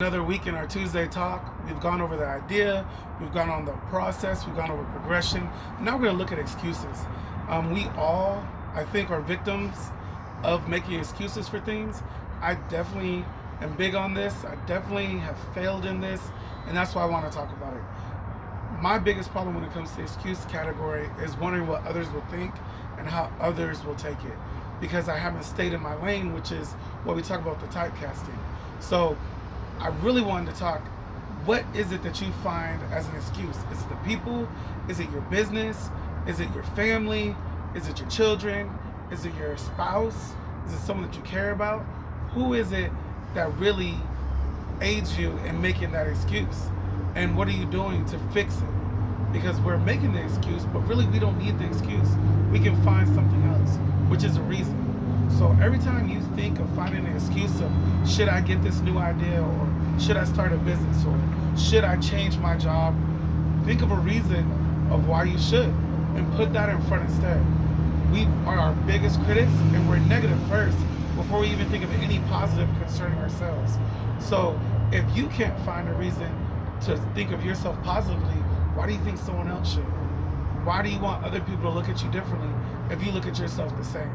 Another week in our Tuesday talk. We've gone over the idea, we've gone on the process, we've gone over progression. Now we're going to look at excuses. We all, I think, are victims of making excuses for things. I definitely am big on this. I definitely have failed in this, and that's why I want to talk about it. My biggest problem when it comes to the excuse category is wondering what others will think and how others will take it, because I haven't stayed in my lane, which is what we talk about, the typecasting. So I really wanted to talk, what is it that you find as an excuse? Is it the people? Is it your business? Is it your family? Is it your children? Is it your spouse? Is it someone that you care about? Who is it that really aids you in making that excuse? And what are you doing to fix it? Because we're making the excuse, but really we don't need the excuse. We can find something else, which is a reason. So every time you think of finding an excuse of, should I get this new idea, or should I start a business, or should I change my job, think of a reason of why you should and put that in front instead. We are our biggest critics, and we're negative first before we even think of any positive concerning ourselves. So if you can't find a reason to think of yourself positively, why do you think someone else should? Why do you want other people to look at you differently if you look at yourself the same?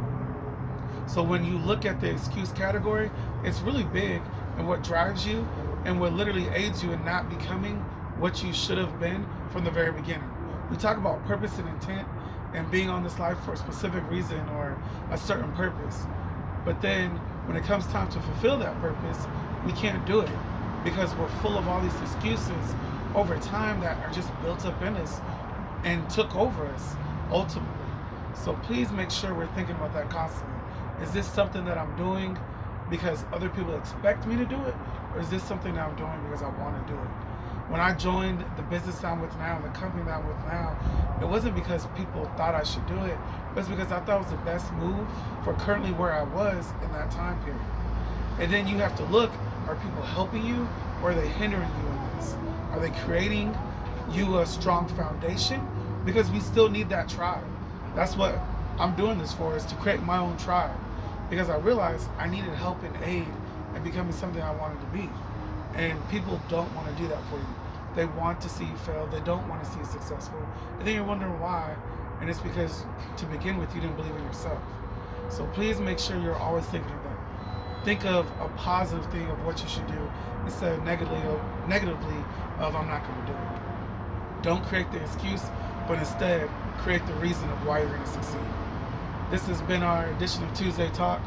So when you look at the excuse category, it's really big, and what drives you and what literally aids you in not becoming what you should have been from the very beginning. We talk about purpose and intent and being on this life for a specific reason or a certain purpose. But then when it comes time to fulfill that purpose, we can't do it because we're full of all these excuses over time that are just built up in us and took over us ultimately. So please make sure we're thinking about that constantly. Is this something that I'm doing because other people expect me to do it? Or is this something that I'm doing because I want to do it? When I joined the business I'm with now and the company that I'm with now, it wasn't because people thought I should do it. It was because I thought it was the best move for currently where I was in that time period. And then you have to look, are people helping you or are they hindering you in this? Are they creating you a strong foundation? Because we still need that tribe. That's what I'm doing this for, is to create my own tribe, because I realized I needed help and aid in becoming something I wanted to be. And people don't want to do that for you. They want to see you fail. They don't want to see you successful. And then you're wondering why. And it's because to begin with, you didn't believe in yourself. So please make sure you're always thinking of that. Think of a positive thing of what you should do instead of negatively of I'm not going to do it. Don't create the excuse, but instead create the reason of why you're going to succeed. This has been our edition of Tuesday Talk.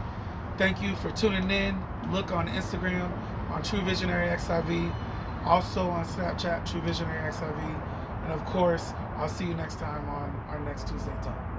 Thank you for tuning in. Look on Instagram on True Visionary XIV, also on Snapchat, True Visionary XIV, and of course, I'll see you next time on our next Tuesday Talk.